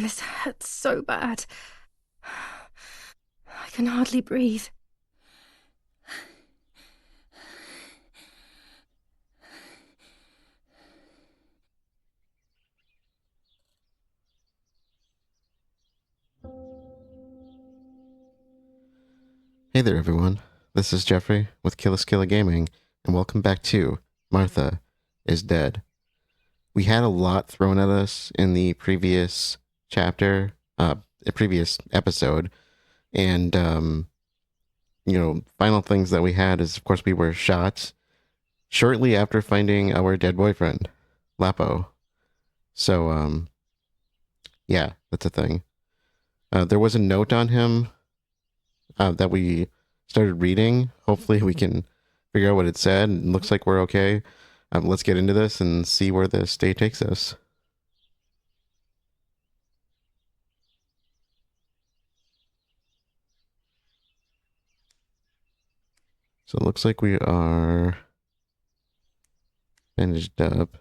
This hurts so bad. I can hardly breathe. Hey there, everyone. This is Jeffrey with Killaskila Gaming, and welcome back to Martha is Dead. We had a lot thrown at us in the previous chapter, the previous episode, and, final things that we had is, of course, we were shot shortly after finding our dead boyfriend, Lapo. So, yeah, that's a thing. There was a note on him that we started reading. Hopefully, we can figure out what it said. It looks like we're okay. Let's get into this and see where this day takes us. So it looks like we are bandaged up.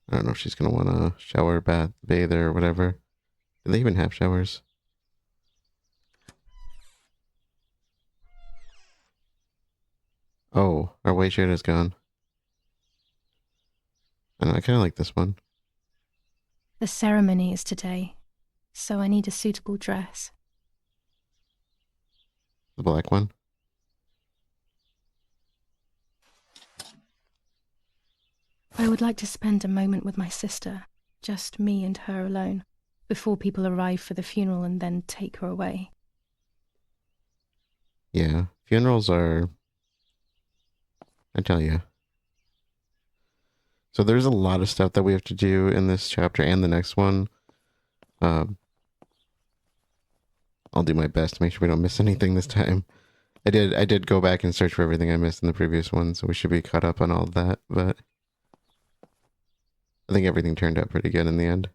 I don't know if she's going to want to shower, bath, bathe, or whatever. Do they even have showers? Oh, our white shirt is gone. I don't know, I kind of like this one. The ceremony is today, so I need a suitable dress. The black one. I would like to spend a moment with my sister, just me and her alone, before people arrive for the funeral and then take her away. Yeah, funerals are, I tell you. So there's a lot of stuff that we have to do in this chapter and the next one. Um, I'll do my best to make sure we don't miss anything this time. I did go back and search for everything I missed in the previous one, so we should be caught up on all of that, but I think everything turned out pretty good in the end.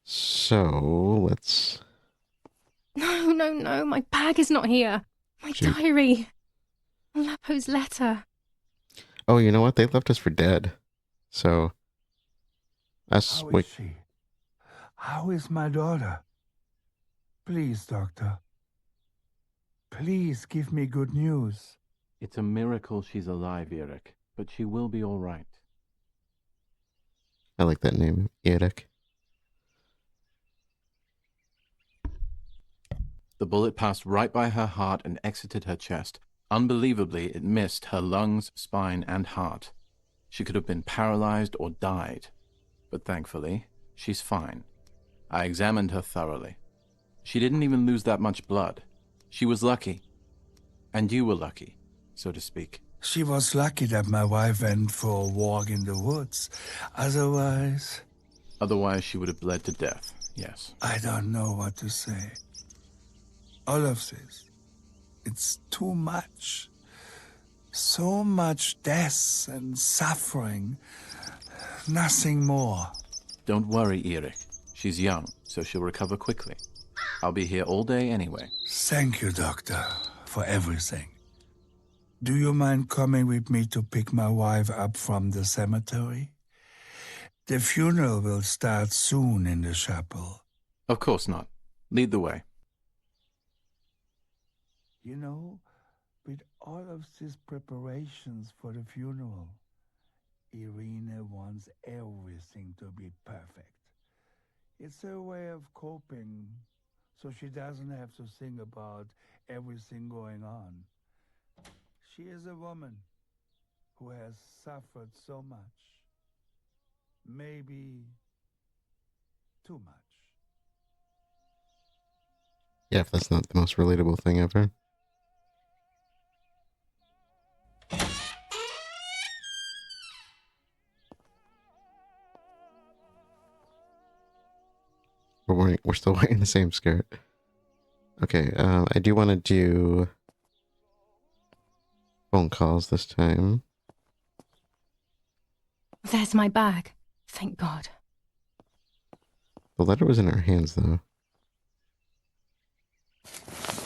So, let's... No, my bag is not here. My Shoot. diary. Lapo's letter. Oh, you know what? They left us for dead. So, us... How Wait, is she? How is my daughter? Please, doctor. Please give me good news. It's a miracle she's alive, Eric, but she will be all right. I like that name, Eric. The bullet passed right by her heart and exited her chest. Unbelievably, it missed her lungs, spine, and heart. She could have been paralyzed or died. But thankfully, she's fine. I examined her thoroughly. She didn't even lose that much blood. She was lucky. And you were lucky, so to speak. She was lucky that my wife went for a walk in the woods. Otherwise, Otherwise, she would have bled to death, yes. I don't know what to say. All of this, it's too much. So much death and suffering. Nothing more. Don't worry, Eric. She's young, so she'll recover quickly. I'll be here all day anyway. Thank you, doctor, for everything. Do you mind coming with me to pick my wife up from the cemetery? The funeral will start soon in the chapel. Of course not. Lead the way. You know, with all of these preparations for the funeral, Irina wants everything to be perfect. It's her way of coping, so she doesn't have to think about everything going on. She is a woman who has suffered so much. Maybe too much. Yeah, if that's not the most relatable thing ever. We're still wearing the same skirt. Okay, I do want to do phone calls this time. There's my bag. Thank God. The letter was in our hands, though.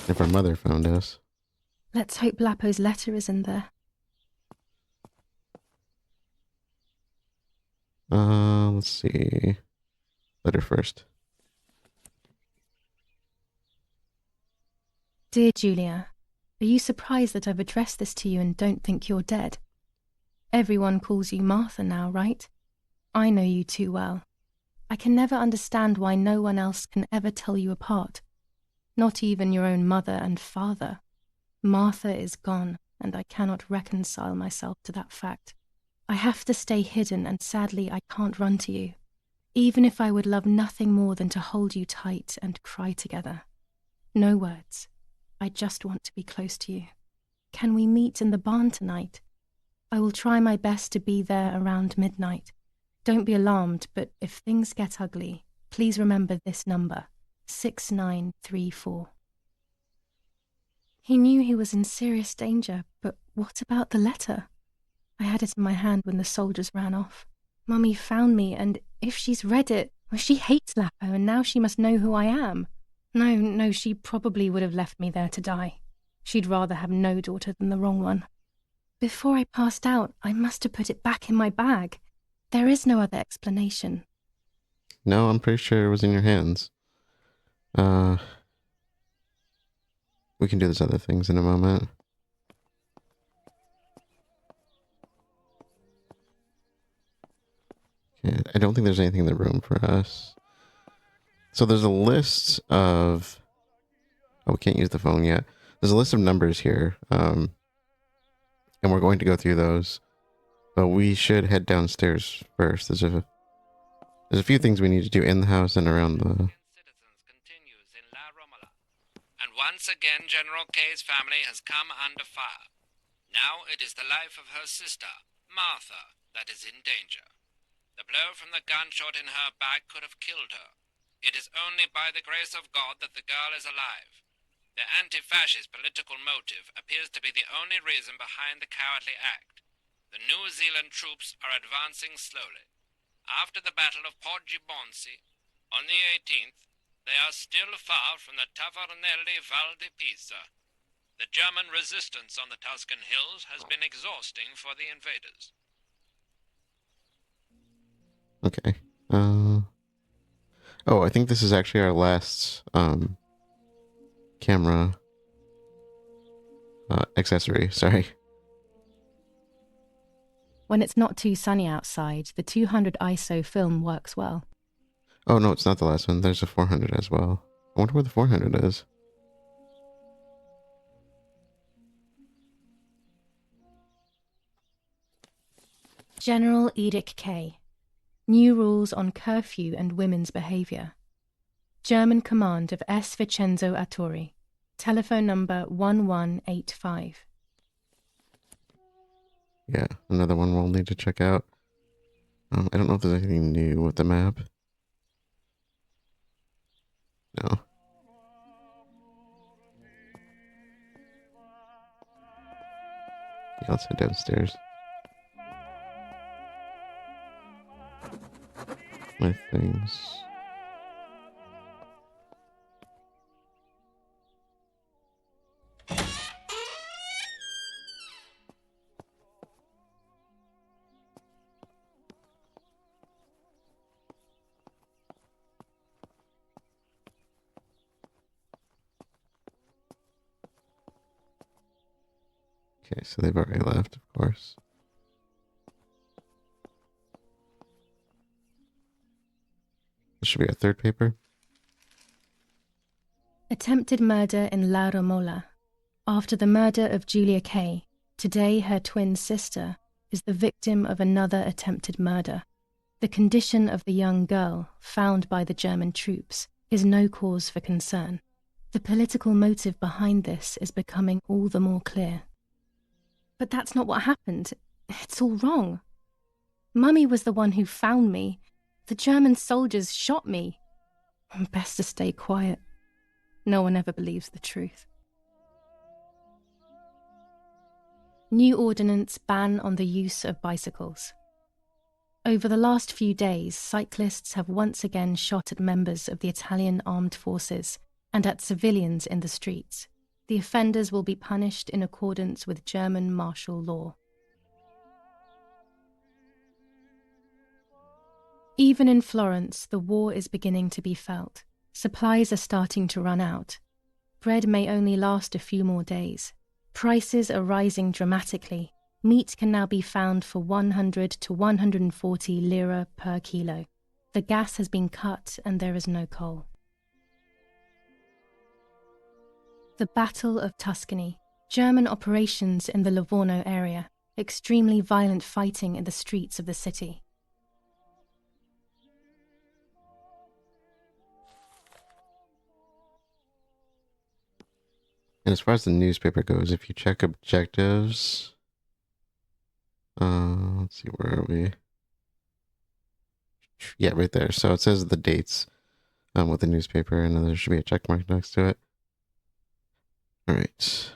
If our mother found us. Let's hope Lapo's letter is in there. Let's see. Letter first. Dear Julia, are you surprised that I've addressed this to you and don't think you're dead? Everyone calls you Martha now, right? I know you too well. I can never understand why no one else can ever tell you apart. Not even your own mother and father. Martha is gone, and I cannot reconcile myself to that fact. I have to stay hidden, and sadly I can't run to you. Even if I would love nothing more than to hold you tight and cry together. No words. I just want to be close to you. Can we meet in the barn tonight? I will try my best to be there around midnight. Don't be alarmed, but if things get ugly, please remember this number, 6934. He knew he was in serious danger, but what about the letter? I had it in my hand when the soldiers ran off. Mummy found me, and if she's read it, well, she hates Lapo, and now she must know who I am. No, she probably would have left me there to die. She'd rather have no daughter than the wrong one. Before I passed out, I must have put it back in my bag. There is no other explanation. No, I'm pretty sure it was in your hands. We can do these other things in a moment. Okay, I don't think there's anything in the room for us. So there's a list of... Oh, we can't use the phone yet. There's a list of numbers here. And we're going to go through those. But we should head downstairs first. There's a few things we need to do in the house and around the... Citizens continues in La Romola. And once again General K's family has come under fire. Now it is the life of her sister, Martha, that is in danger. The blow from the gunshot in her back could have killed her. It is only by the grace of God that the girl is alive. The anti-fascist political motive appears to be the only reason behind the cowardly act. The New Zealand troops are advancing slowly. After the Battle of Poggibonsi, on the 18th, they are still far from the Tavernelli Val di Pisa. The German resistance on the Tuscan hills has been exhausting for the invaders. Okay. Oh, I think this is actually our last camera accessory. Sorry. When it's not too sunny outside, the 200 ISO film works well. Oh, no, it's not the last one. There's a 400 as well. I wonder where the 400 is. General Edict K. New rules on curfew and women's behavior. German command of S. Vincenzo Attori. Telephone number 1185. Yeah, another one we'll need to check out. I don't know if there's anything new with the map. No. Yeah, let's head downstairs. My things. Okay, so they've already left, of course. This should be our third paper. Attempted murder in La Romola. After the murder of Julia K., today her twin sister is the victim of another attempted murder. The condition of the young girl, found by the German troops, is no cause for concern. The political motive behind this is becoming all the more clear. But that's not what happened. It's all wrong. Mummy was the one who found me. The German soldiers shot me. Best to stay quiet. No one ever believes the truth. New ordinance ban on the use of bicycles. Over the last few days, cyclists have once again shot at members of the Italian armed forces and at civilians in the streets. The offenders will be punished in accordance with German martial law. Even in Florence, the war is beginning to be felt. Supplies are starting to run out. Bread may only last a few more days. Prices are rising dramatically. Meat can now be found for 100 to 140 lira per kilo. The gas has been cut and there is no coal. The Battle of Tuscany. German operations in the Livorno area. Extremely violent fighting in the streets of the city. And as far as the newspaper goes, if you check objectives, let's see, where are we? Yeah, right there. So it says the dates with the newspaper, and then there should be a check mark next to it. All right.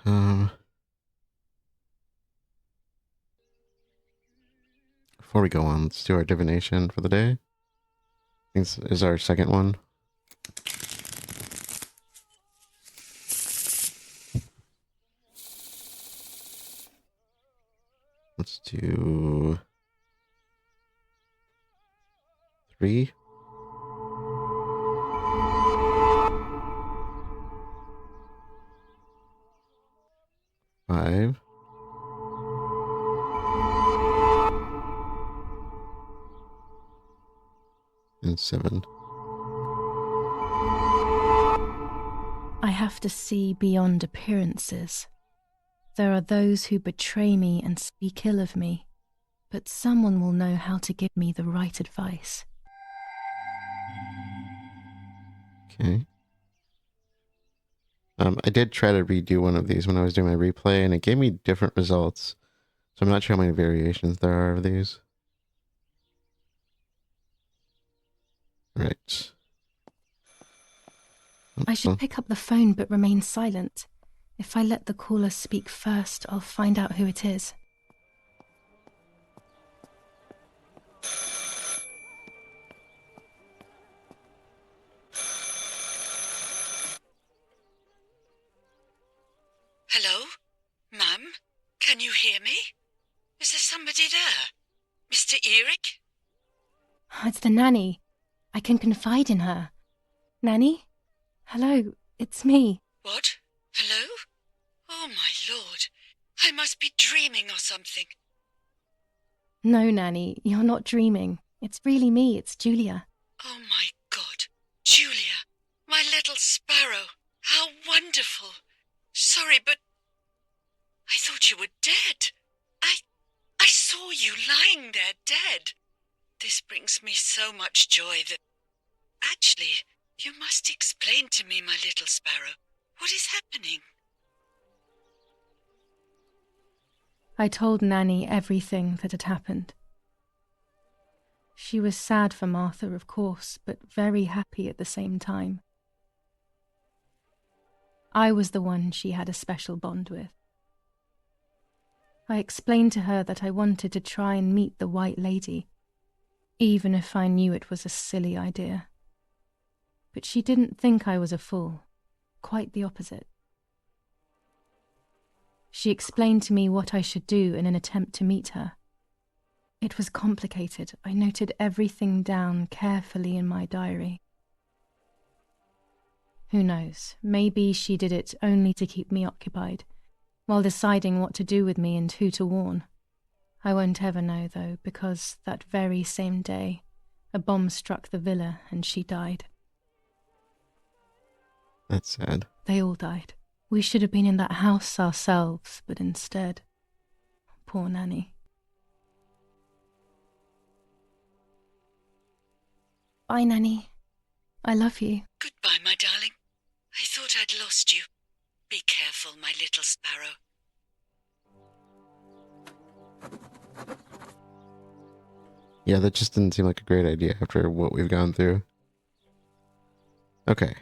Before we go on, let's do our divination for the day. I think this is our second one. Let's do 3. 5. And 7. I have to see beyond appearances. There are those who betray me and speak ill of me, but someone will know how to give me the right advice. Okay. I did try to redo one of these when I was doing my replay, and it gave me different results. So I'm not sure how many variations there are of these. Right. I should pick up the phone but remain silent. If I let the caller speak first, I'll find out who it is. Hello? Ma'am? Can you hear me? Is there somebody there? Mr. Eric? It's the nanny. I can confide in her. Nanny? Hello, it's me. What? Hello? Oh, my lord. I must be dreaming or something. No, Nanny, you're not dreaming. It's really me, it's Julia. Oh, my God. Julia, my little sparrow. How wonderful. Sorry, but I thought you were dead. I saw you lying there dead. This brings me so much joy that... Actually, you must explain to me, my little sparrow. What is happening? I told Nanny everything that had happened. She was sad for Martha, of course, but very happy at the same time. I was the one she had a special bond with. I explained to her that I wanted to try and meet the White Lady, even if I knew it was a silly idea. But she didn't think I was a fool, quite the opposite. She explained to me what I should do in an attempt to meet her. It was complicated. I noted everything down carefully in my diary. Who knows, maybe she did it only to keep me occupied, while deciding what to do with me and who to warn. I won't ever know, though, because that very same day, a bomb struck the villa and she died. That's sad. They all died. We should have been in that house ourselves, but instead... Poor Nanny. Bye, Nanny. I love you. Goodbye, my darling. I thought I'd lost you. Be careful, my little sparrow. Yeah, that just didn't seem like a great idea after what we've gone through. Okay.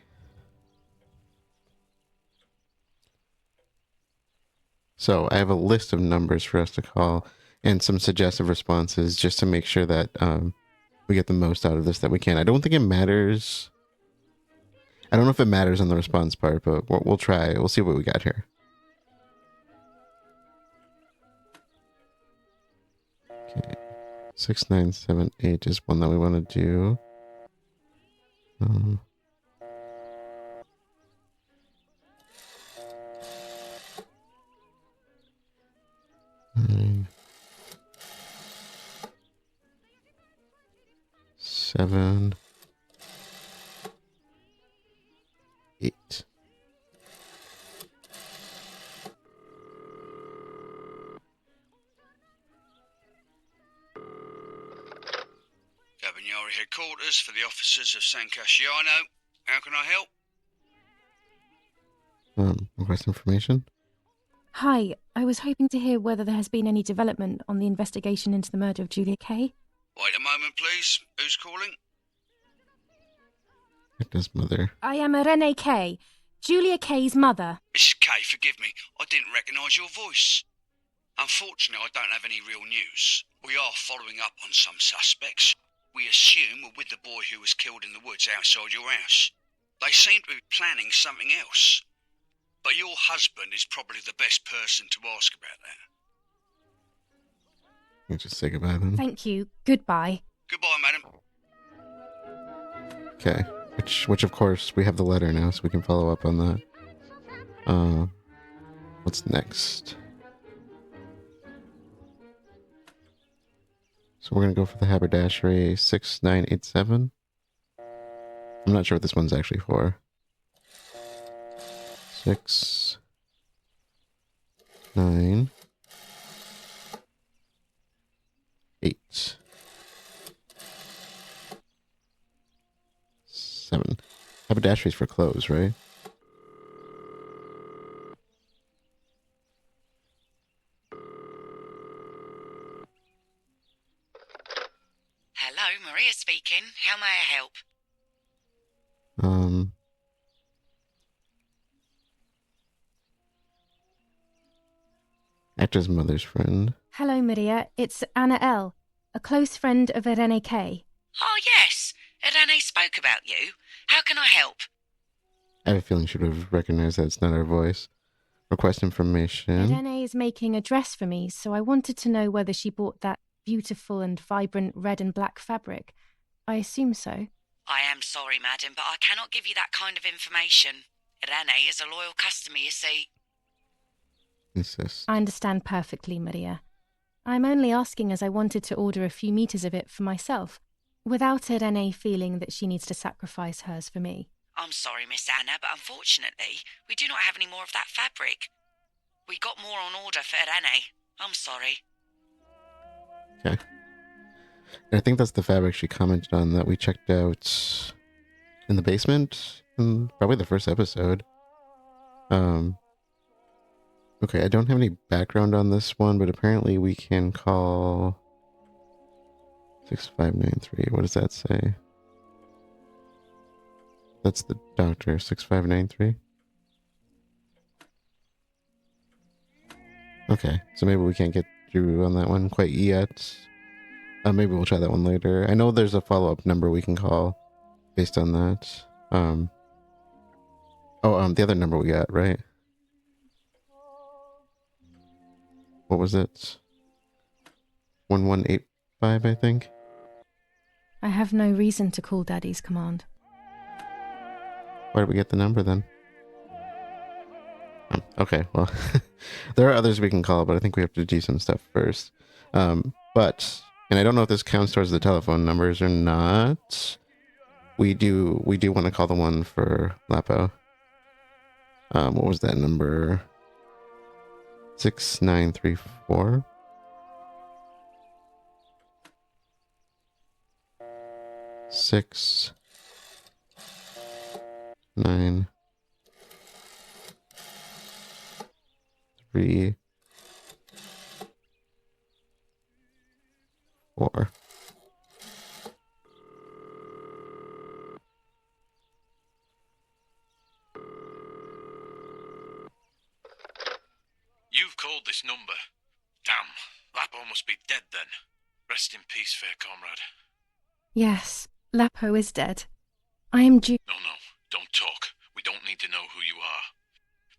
So I have a list of numbers for us to call and some suggestive responses just to make sure that we get the most out of this that we can. I don't think it matters. I don't know if it matters on the response part, but we'll try. We'll see what we got here. Okay. 6, 9, 7, 8 is one that we want to do. 9, 7, 8. Cabanari headquarters for the officers of San Casciano. How can I help? Request information. Hi, I was hoping to hear whether there has been any development on the investigation into the murder of Julia Kay. Wait a moment, please. Who's calling? Hector's mother. I am Irene Kay, Julia Kay's mother. Mrs. Kay, forgive me. I didn't recognise your voice. Unfortunately, I don't have any real news. We are following up on some suspects. We assume we're with the boy who was killed in the woods outside your house. They seem to be planning something else. But your husband is probably the best person to ask about that. You just say goodbye then. Thank you. Goodbye. Goodbye, madam. Okay. Which of course we have the letter now, so we can follow up on that. What's next? So we're gonna go for the haberdashery 6987. I'm not sure what this one's actually for. 6, 9, 8, 7. Haberdashery's for clothes, right? Hello, Maria speaking. How may I help? Actor's mother's friend. Hello, Maria. It's Anna L., a close friend of Irene Kay. Oh, yes. Irene spoke about you. How can I help? I have a feeling she would have recognized that it's not our voice. Request information. Irene is making a dress for me, so I wanted to know whether she bought that beautiful and vibrant red and black fabric. I assume so. I am sorry, madam, but I cannot give you that kind of information. Irene is a loyal customer, you see. Insist. I understand perfectly, Maria. I'm only asking as I wanted to order a few meters of it for myself, without Irene feeling that she needs to sacrifice hers for me. I'm sorry, Miss Anna, but unfortunately, we do not have any more of that fabric. We got more on order for Irene. I'm sorry. Okay. And I think that's the fabric she commented on that we checked out in the basement in probably the first episode. Okay, I don't have any background on this one, but apparently we can call 6593. What does that say? That's the doctor, 6593. Okay, so maybe we can't get through on that one quite yet. Maybe we'll try that one later. I know there's a follow-up number we can call based on that. The other number we got, right? What was it? 1185, I think. I have no reason to call Daddy's command. Why did we get the number then? Oh, okay, well, there are others we can call, but I think we have to do some stuff first. And I don't know if this counts towards the telephone numbers or not. We do want to call the one for Lapo. What was that number? 6934. Six, 9, 3, 4. You've called this number. Damn, Lapo must be dead then. Rest in peace, fair comrade. Yes, Lapo is dead. I am due. No, don't talk. don't need to know who you are.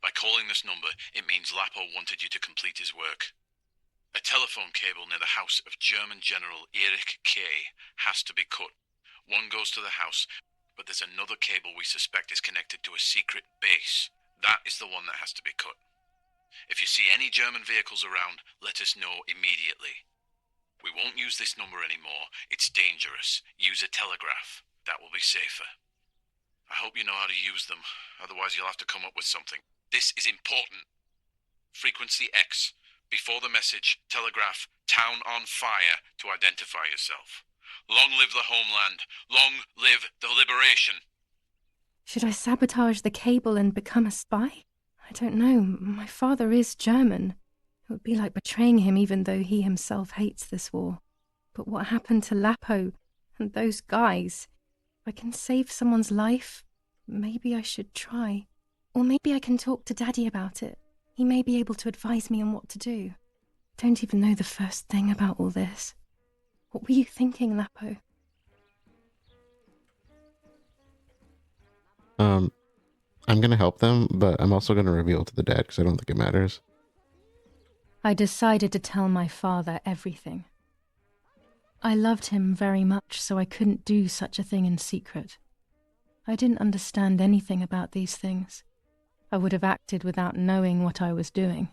By calling this number, it means Lapo wanted you to complete his work. A telephone cable near the house of German General Erich K. has to be cut. One goes to the house, but there's another cable we suspect is connected to a secret base. That is the one that has to be cut. If you see any German vehicles around, let us know immediately. We won't use this number anymore. It's dangerous. Use a telegraph. That will be safer. I hope you know how to use them. Otherwise you'll have to come up with something. This is important. Frequency X. Before the message, telegraph, town on fire to identify yourself. Long live the homeland. Long live the liberation. Should I sabotage the cable and become a spy? I don't know. My father is German. It would be like betraying him even though he himself hates this war. But what happened to Lapo and those guys? If I can save someone's life, maybe I should try. Or maybe I can talk to Daddy about it. He may be able to advise me on what to do. Don't even know the first thing about all this. What were you thinking, Lapo? I'm gonna help them, but I'm also gonna reveal it to the dad because I don't think it matters. I decided to tell my father everything. I loved him very much, so I couldn't do such a thing in secret. I didn't understand anything about these things. I would have acted without knowing what I was doing.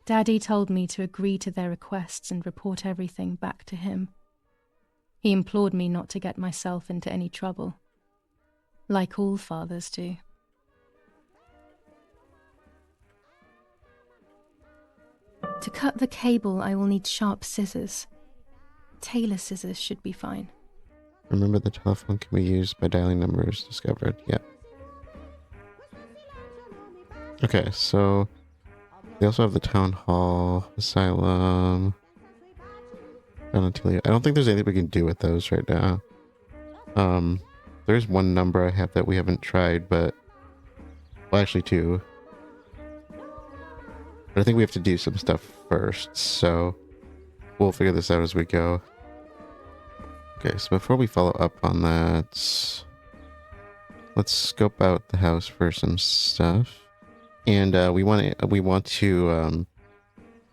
Daddy told me to agree to their requests and report everything back to him. He implored me not to get myself into any trouble, like all fathers do. To cut the cable, I will need sharp scissors. Tailor scissors should be fine. Remember, the telephone can be used by dialing numbers discovered. Yeah. Okay, so they also have the town hall, asylum, Valentilia. I don't think there's anything we can do with those right now. There's one number I have that we haven't tried, but well, actually two. But I think we have to do some stuff first, so we'll figure this out as we go. Okay, so before we follow up on that, let's scope out the house for some stuff. And we want to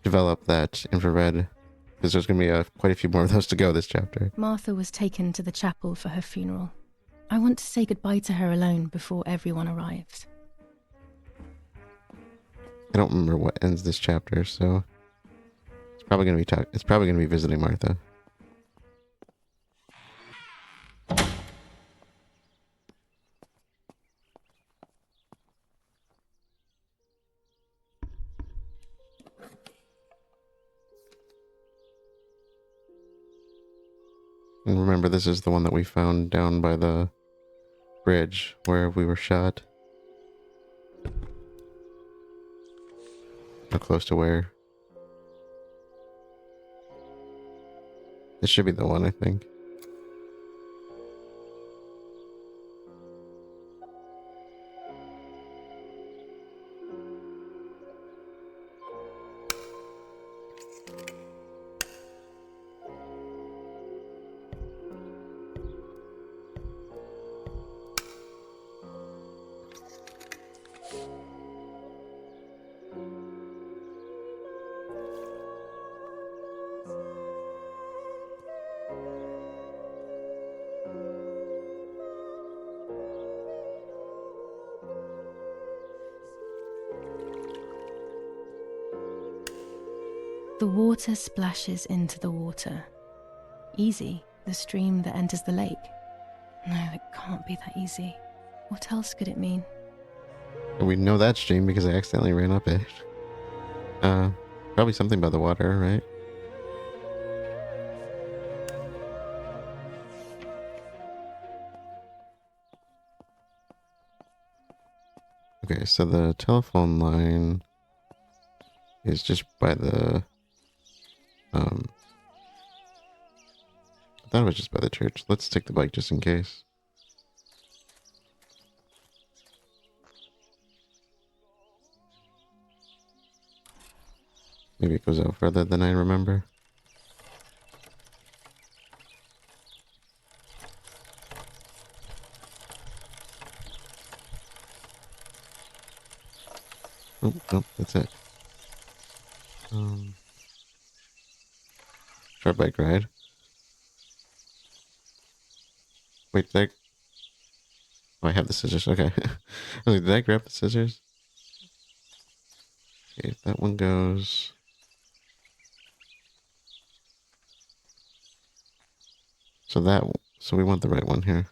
develop that infrared, because there's going to be quite a few more of those to go this chapter. Martha was taken to the chapel for her funeral. I want to say goodbye to her alone before everyone arrives. I don't remember what ends this chapter, so it's probably going to be visiting Martha. And remember, this is the one that we found down by the bridge where we were shot. How close to where? This should be the one, I think. The water splashes into the water. Easy, the stream that enters the lake. No, it can't be that easy. What else could it mean? We know that stream because I accidentally ran up it. Probably something by the water, right? Okay, so the telephone line is just by the I thought it was just by the church. Let's take the bike just in case. Maybe it goes out further than I remember. Oh, nope, that's it. Short bike ride. Wait, did I... Oh, I have the scissors. Okay. I was like, did I grab the scissors? Okay, that one goes... So that... So we want the right one here.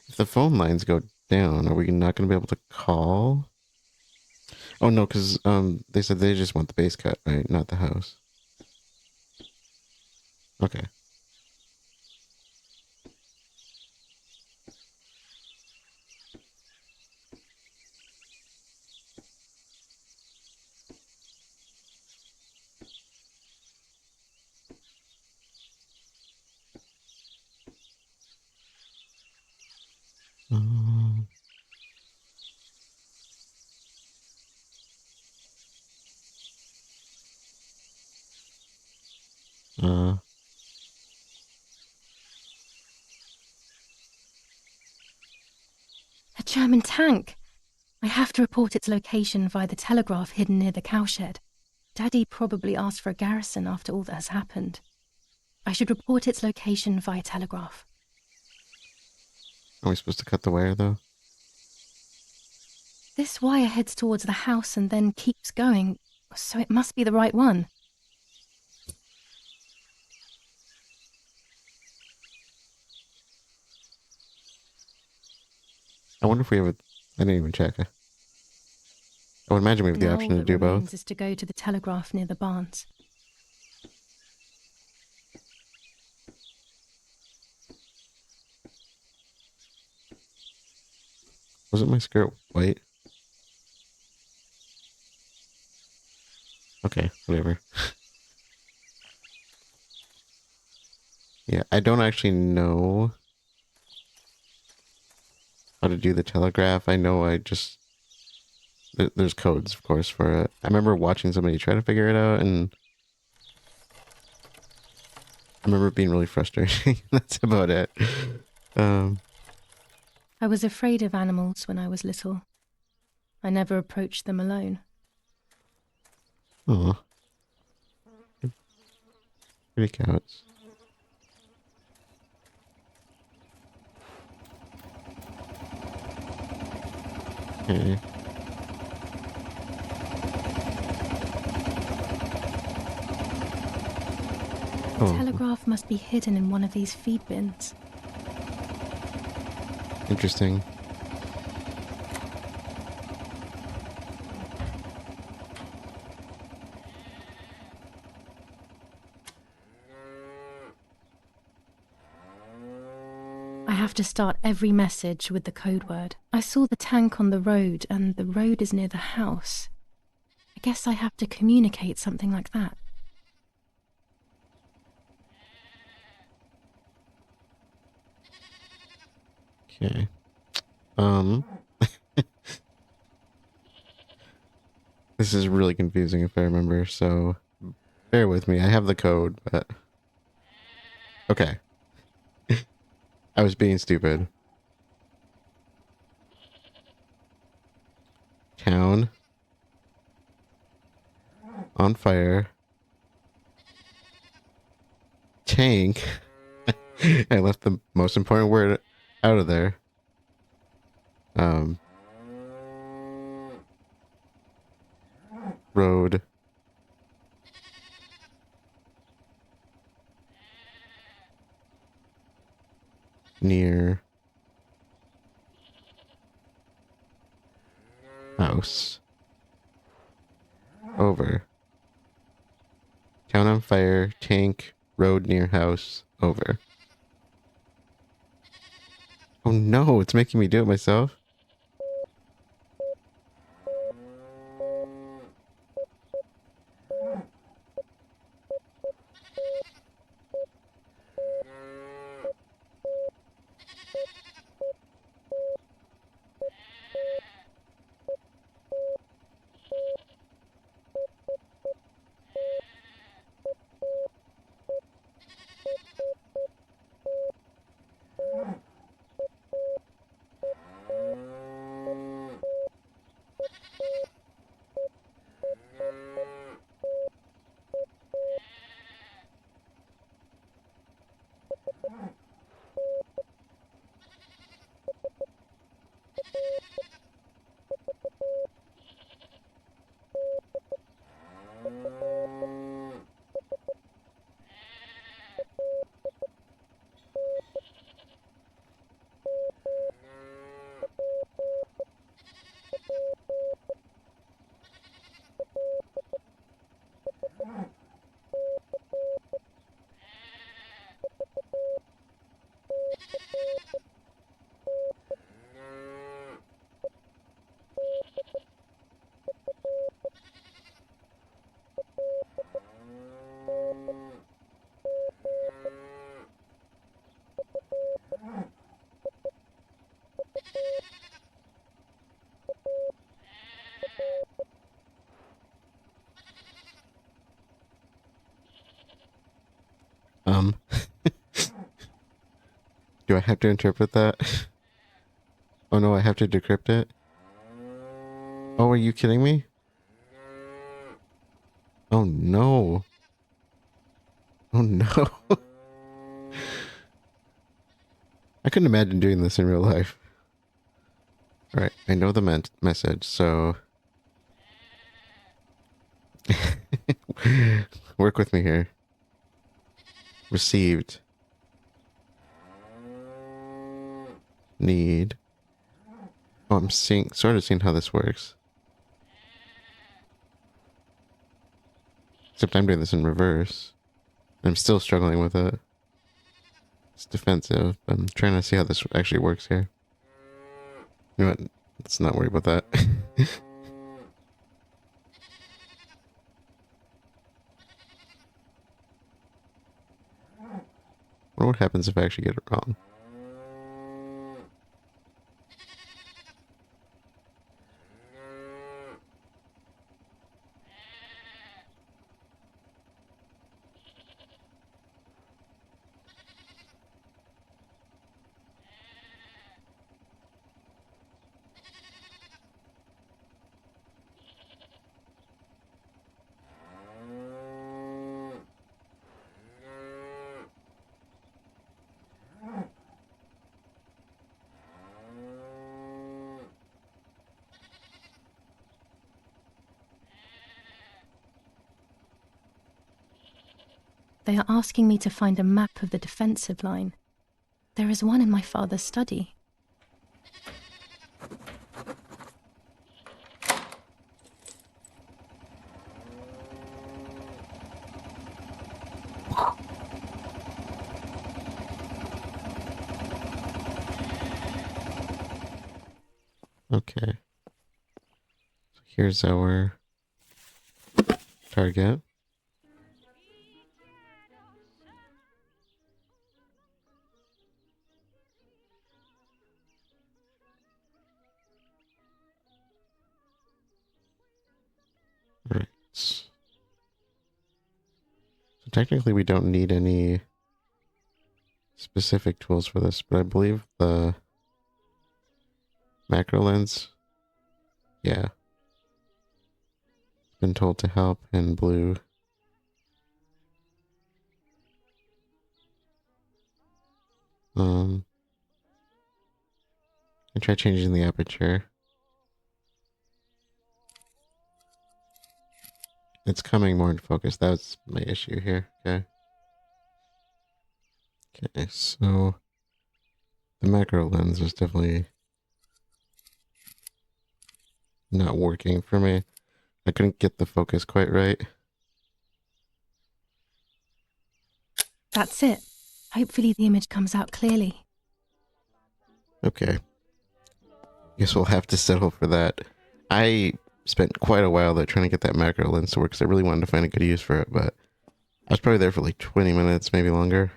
If the phone lines go down, are we not going to be able to call? Oh, no, because they said they just want the base cut, right? Not the house. Okay. Um, uh, A German tank! I have to report its location via the telegraph hidden near the cowshed. Daddy probably asked for a garrison after all that has happened. I should report its location via telegraph. are we supposed to cut the wire, though? This wire heads towards the house and then keeps going, so it must be the right one. I wonder if we have a... I didn't even check. I would imagine we have the Now option all to that do remains both. is to go to the telegraph near the barns. Wasn't my skirt white? Okay, whatever. Yeah, I don't actually know how to do the telegraph. I know I just... There's codes, of course, for it. I remember watching somebody try to figure it out, and I remember it being really frustrating. That's about it. Um, I was afraid of animals when I was little. I never approached them alone. aw. Pretty counts. Okay. The Oh, telegraph must be hidden in one of these feed bins. interesting. I have to start every message with the code word. I saw the tank on the road, and the road is near the house. I guess I have to communicate something like that. Okay. This is really confusing if I remember, so bear with me. I have the code, but... Okay. I was being stupid. Town. On fire. Tank. I left the most important word out of there. Road. Near. House. Over. Town on fire. Tank. Road near house. Over. Oh no, it's making me do it myself. Do I have to interpret that? Oh no, I have to decrypt it? Oh, are you kidding me? Oh no. Oh no. I couldn't imagine doing this in real life. Alright, I know the message, so... Work with me here. Received. Need. Oh, I'm sort of seeing how this works. Except I'm doing this in reverse. I'm still struggling with it. It's defensive. I'm trying to see how this actually works here. You know what? Let's not worry about that. I wonder what happens if I actually get it wrong. They are asking me to find a map of the defensive line. There is one in my father's study. Okay. So here's our target. Right. So technically we don't need any specific tools for this, but I believe the macro lens, yeah, been told to help in blue. I try changing the aperture. It's coming more in focus. That's my issue here. Okay. Okay, so the macro lens is definitely not working for me. I couldn't get the focus quite right. That's it. Hopefully the image comes out clearly. Okay. Guess we'll have to settle for that. I spent quite a while there trying to get that macro lens to work because I really wanted to find a good use for it, but I was probably there for like 20 minutes, maybe longer.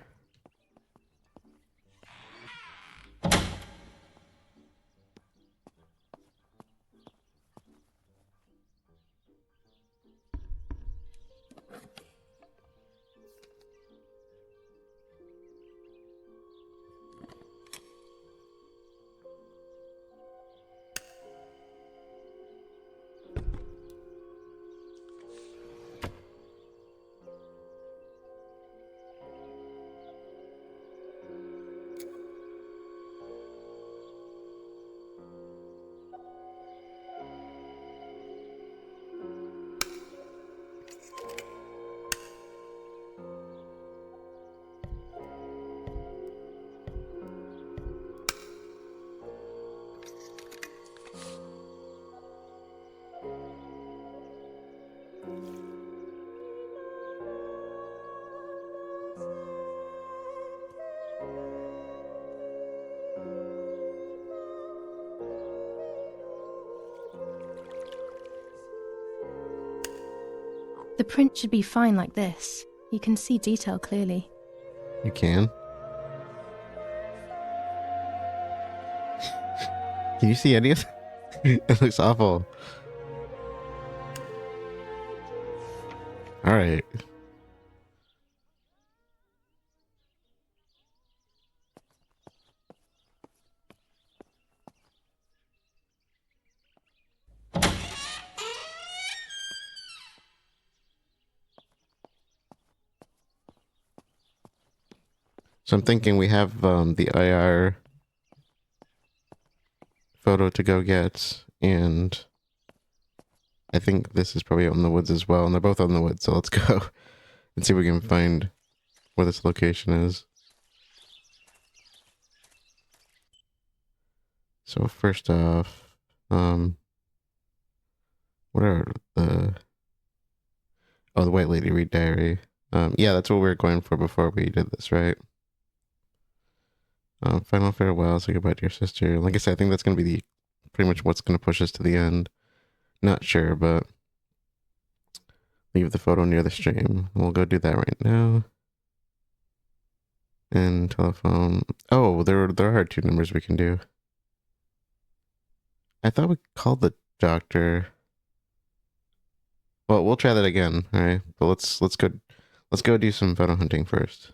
The print should be fine like this. You can see detail clearly. You can? Can you see any of it? It looks awful. Alright. So I'm thinking we have the IR photo to go get, and I think this is probably out in the woods as well, and they're both out in the woods, so let's go and see if we can find where this location is. So first off, what are the... Oh, the White Lady Read Diary. Yeah, that's what we were going for before we did this, right? Final farewell, say goodbye to your sister. Like I said, I think that's going to be pretty much what's going to push us to the end. Not sure, but leave the photo near the stream. We'll go do that right now. And telephone. Oh, there are 2 numbers we can do. I thought we called the doctor. Well, we'll try that again, all right? But let's go do some photo hunting first.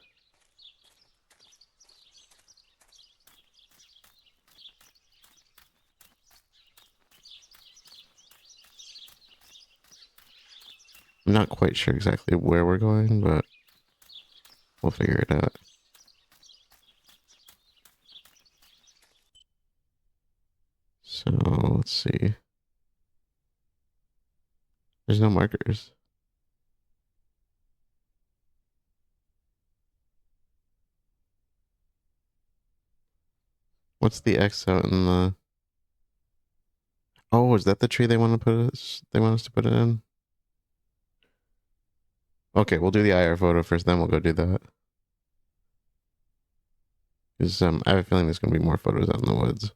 I'm not quite sure exactly where we're going, but we'll figure it out. So, let's see. There's no markers. What's the X out in the... Oh, is that the tree they want us to put it in? Okay, we'll do the IR photo first, then we'll go do that. Because I have a feeling there's going to be more photos out in the woods.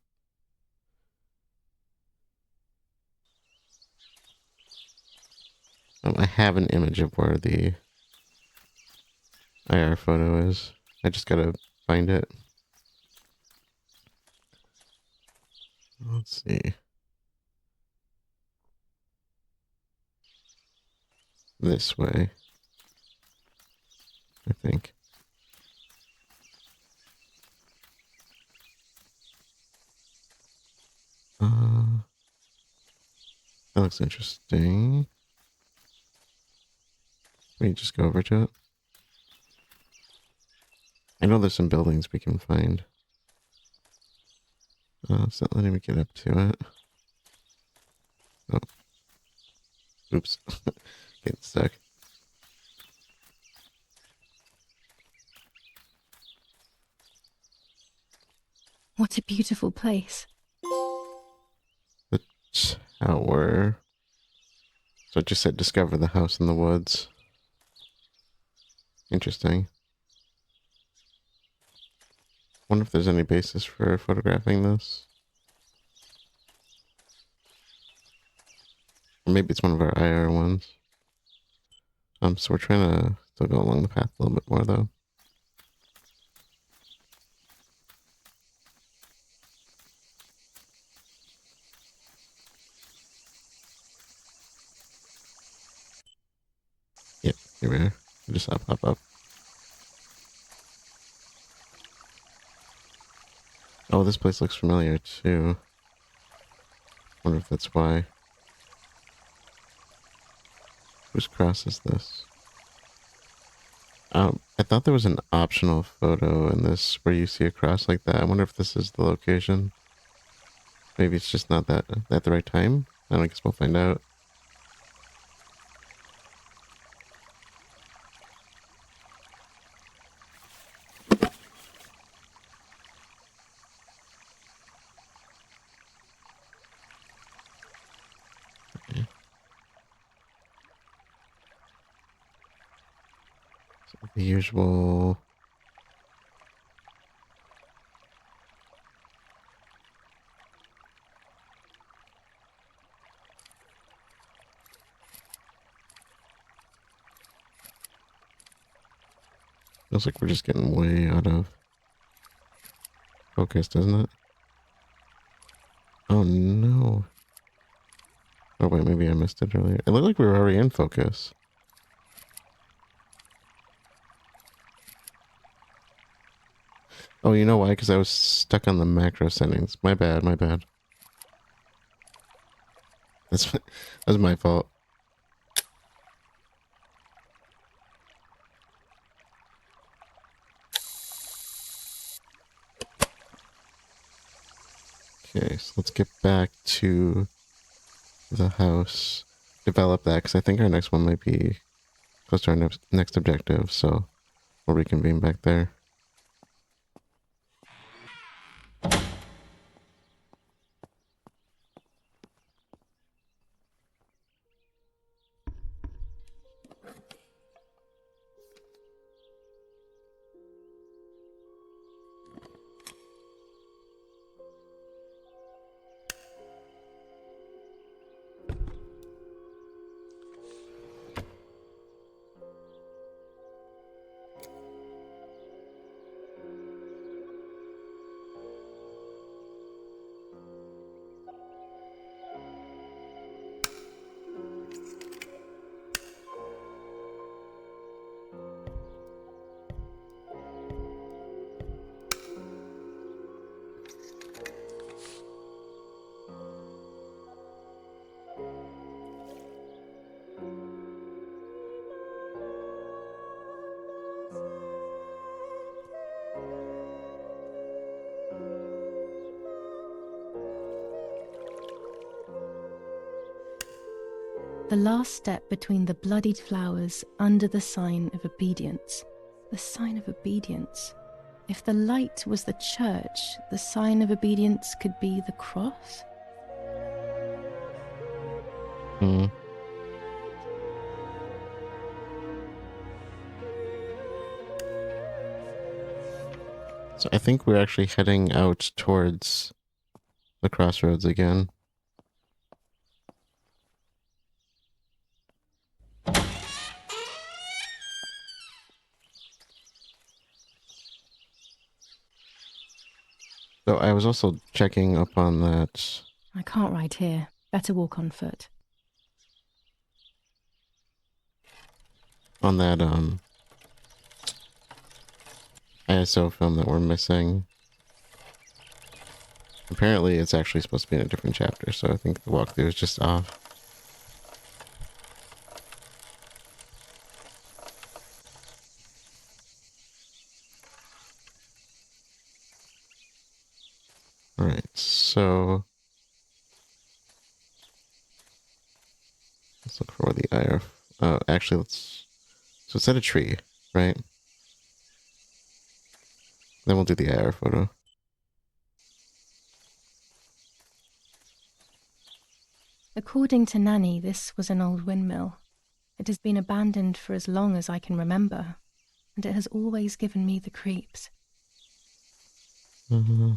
I have an image of where the IR photo is. I just gotta find it. Let's see. This way, I think. That looks interesting. Let me just go over to it. I know there's some buildings we can find. It's not letting me get up to it. Oh. Oops. Getting stuck. What a beautiful place. The tower. So it just said discover the house in the woods. Interesting. Wonder if there's any basis for photographing this. Or maybe it's one of our IR ones. So we're trying to still go along the path a little bit more though. Yep, here we are. We just saw it pop up. Oh, this place looks familiar too. Wonder if that's why. Whose cross is this? I thought there was an optional photo in this where you see a cross like that. I wonder if this is the location. Maybe it's just not that at the right time. I guess we'll find out. Okay. So the usual. Feels like we're just getting way out of focus, doesn't it? Oh no. Oh wait, maybe I missed it earlier. It looked like we were already in focus. Oh, you know why? Because I was stuck on the macro settings. My bad, my bad. That was my fault. Okay, so let's get back to the house. Develop that, because I think our next one might be close to our next objective, so we'll reconvene back there. The last step between the bloodied flowers under the sign of obedience. The sign of obedience. If the light was the church, the sign of obedience could be the cross? Hmm. So I think we're actually heading out towards the crossroads again. So I was also checking up on that. I can't ride here. Better walk on foot. On that ISO film that we're missing. Apparently it's actually supposed to be in a different chapter, so I think the walkthrough is just off. Alright, so let's look for where the IR. Actually, let's. So it's at a tree, right? Then we'll do the IR photo. According to Nanny, this was an old windmill. It has been abandoned for as long as I can remember, and it has always given me the creeps. Mm-hmm.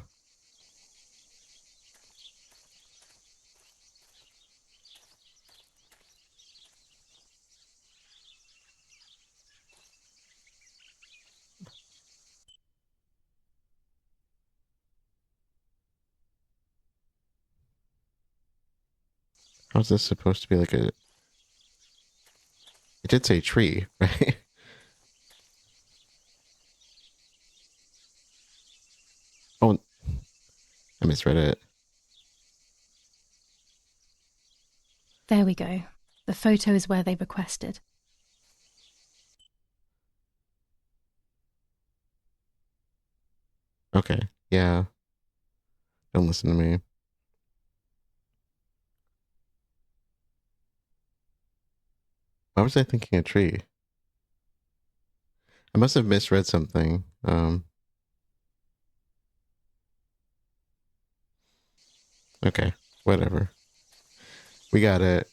How's this supposed to be like a... It did say tree, right? Oh, I misread it. There we go. The photo is where they requested. Okay, yeah. Don't listen to me. Why was I thinking a tree? I must have misread something. Okay, whatever. We got it.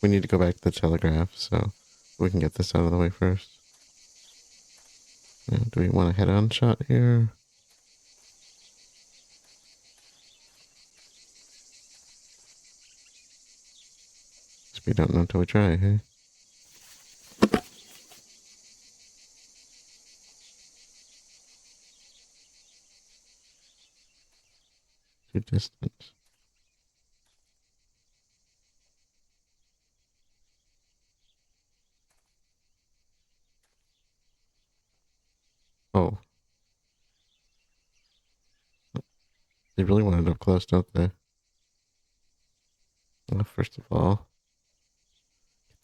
We need to go back to the telegraph, so we can get this out of the way first. Now, do we want a head-on shot here? Guess we don't know until we try, hey? Too distant. Oh. They really want it up close, don't they? Well, first of all,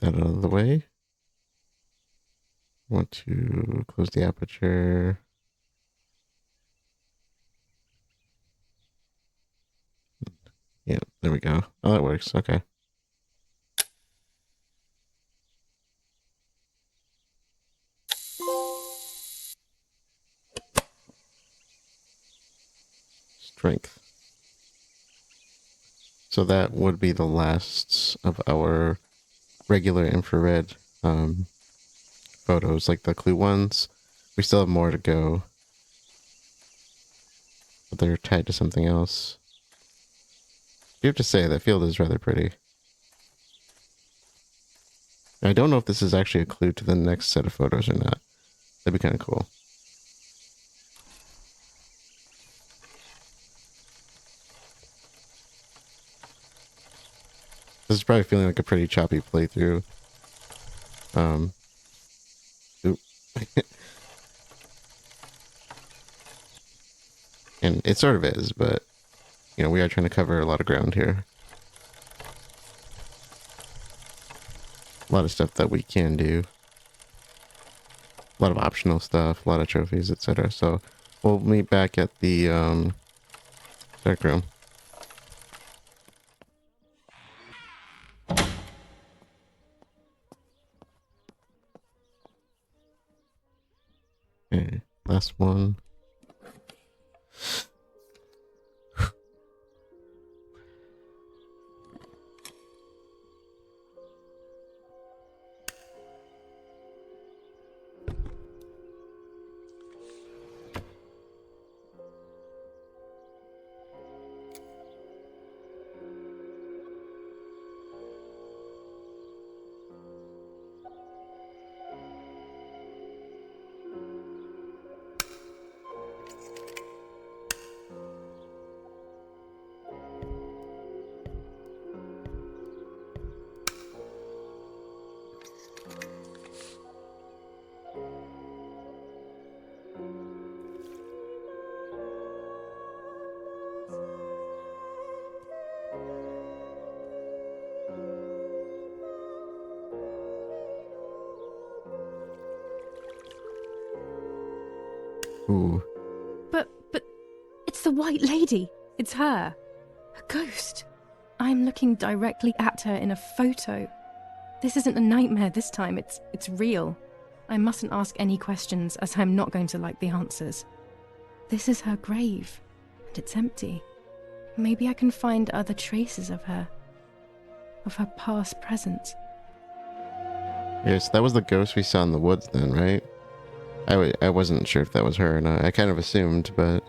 get that out of the way. Want to close the aperture. Yeah, there we go. Oh, that works. Okay. Strength. So that would be the last of our regular infrared photos, like the clue ones. We still have more to go, but they're tied to something else. You have to say that field is rather pretty. I don't know if this is actually a clue to the next set of photos or not. That'd be kind of cool. This is probably feeling like a pretty choppy playthrough. Oop. And it sort of is, but, you know, we are trying to cover a lot of ground here. A lot of stuff that we can do. A lot of optional stuff, a lot of trophies, etc. So we'll meet back at the dark room. Okay, last one. Ooh. But it's the White Lady. It's her. A ghost. I'm looking directly at her in a photo. This isn't a nightmare this time. It's real. I mustn't ask any questions, as I'm not going to like the answers. This is her grave, and it's empty. Maybe I can find other traces of her past presence. Yes, that was the ghost we saw in the woods then, right? I wasn't sure if that was her or not. I kind of assumed, but...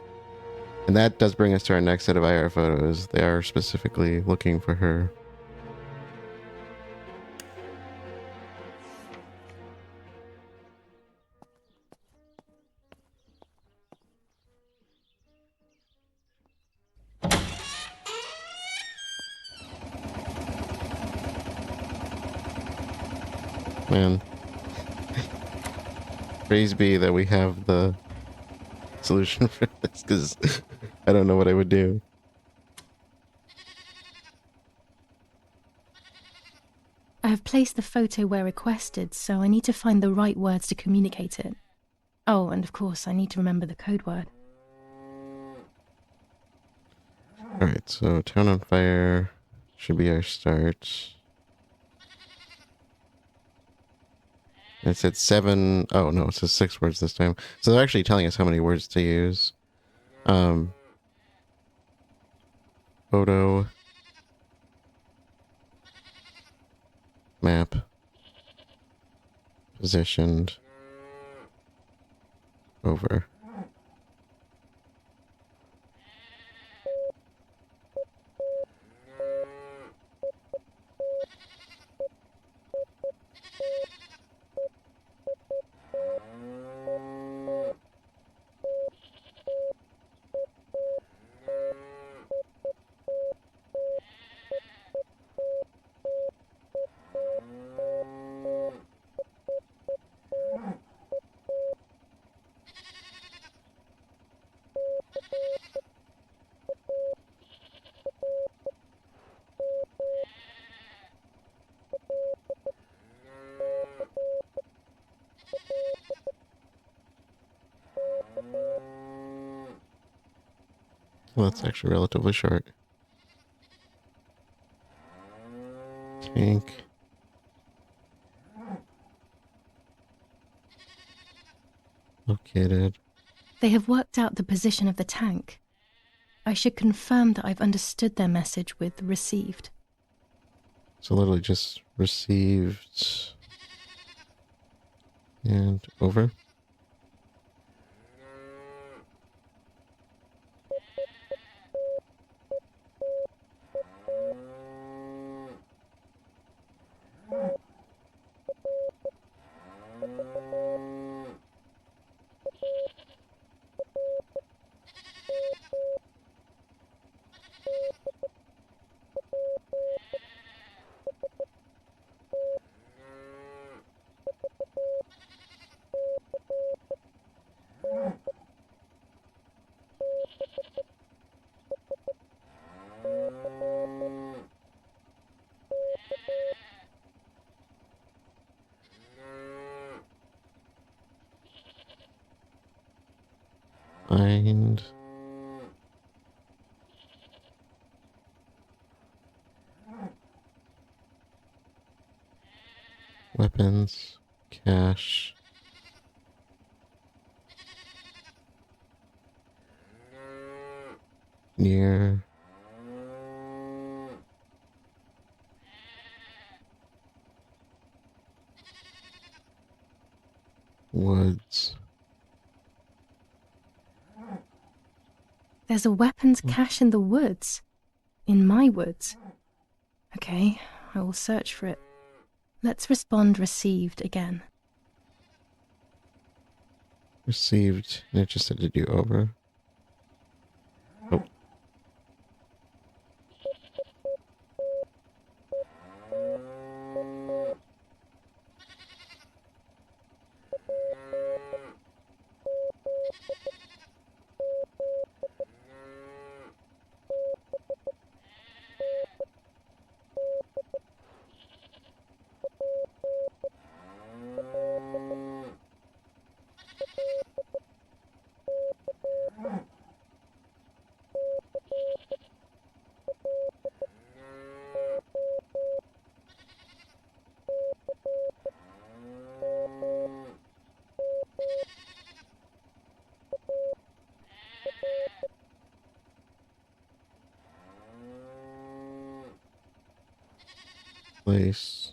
And that does bring us to our next set of IR photos. They are specifically looking for her. Man. Praise be that we have the solution for this, because I don't know what I would do. I have placed the photo where requested, so I need to find the right words to communicate it. Oh, and of course, I need to remember the code word. Alright, so Town on Fire should be our start. It said 7... Oh, no, it says 6 words this time. So they're actually telling us how many words to use. Photo. Map. Positioned. Over. Well, that's actually relatively short. Pink. Located. They have worked out the position of the tank. I should confirm that I've understood their message with received. So literally just received and over. Find weapons, cash, near woods. There's a weapons cache in the woods. In my woods. Okay, I will search for it. Let's respond received again. Received, and it just said to do over. Oh. Place.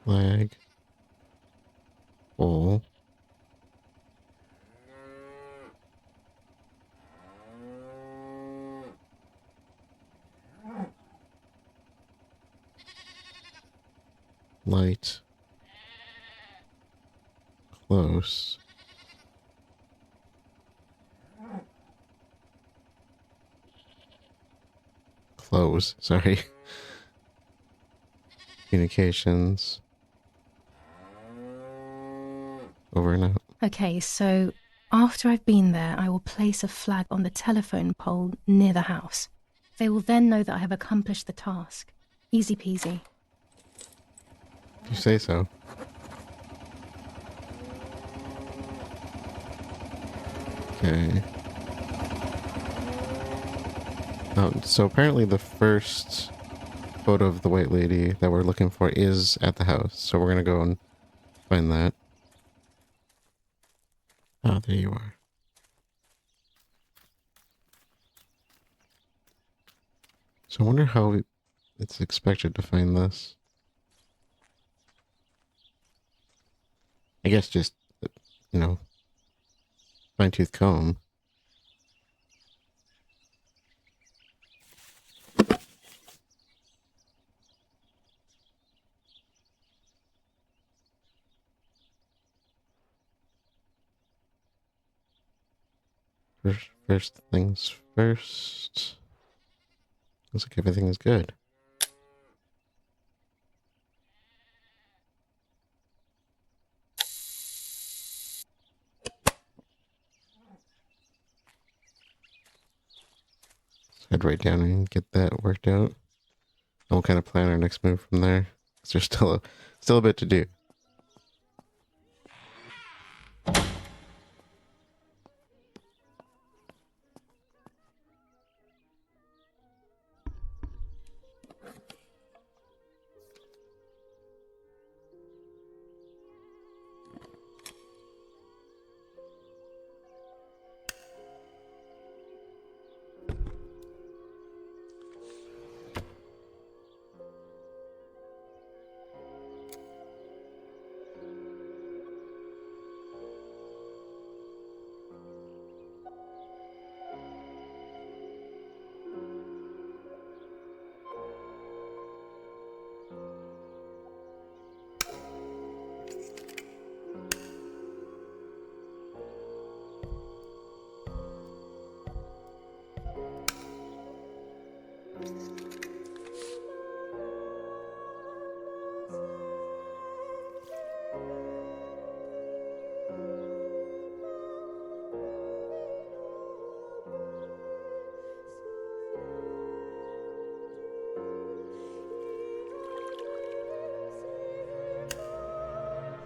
Flag. Hole. Light. Close. Close, sorry. Communications. Over and out. Okay, so after I've been there, I will place a flag on the telephone pole near the house. They will then know that I have accomplished the task. Easy peasy. If you say so. Okay. So apparently the first photo of the white lady that we're looking for is at the house. So we're gonna go and find that. Oh, there you are. So I wonder how it's expected to find this. I guess just, you know, fine-tooth comb. First things first. Looks like everything is good. Let's head right down and get that worked out. And we'll kind of plan our next move from there. 'Cause there's still a bit to do.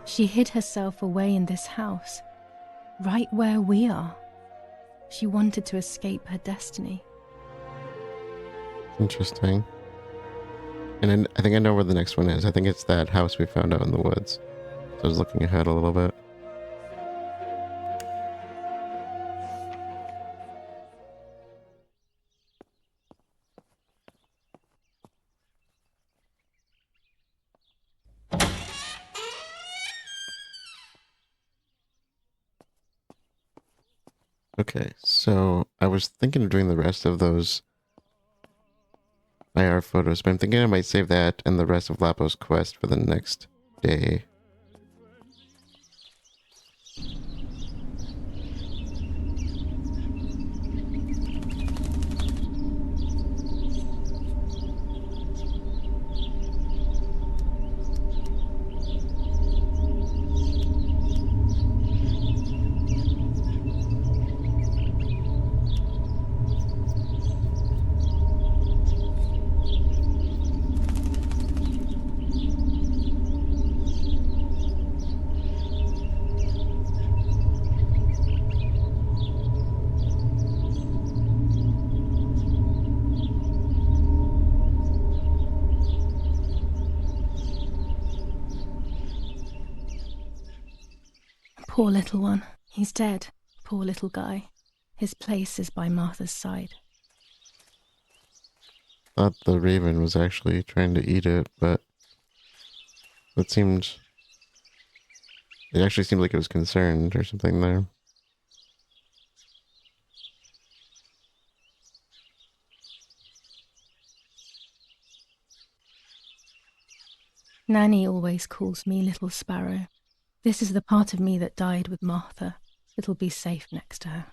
She hid herself away in this house, right where we are. She wanted to escape her destiny. Interesting. And I think I know where the next one is. I think it's that house we found out in the woods. So I was looking ahead a little bit. Okay, so I was thinking of doing the rest of those IR photos, but I'm thinking I might save that and the rest of Lapo's quest for the next day. Poor little one. He's dead. Poor little guy. His place is by Martha's side. Thought the raven was actually trying to eat it, but it actually seemed like it was concerned or something there. Nanny always calls me Little Sparrow. This is the part of me that died with Martha. It'll be safe next to her.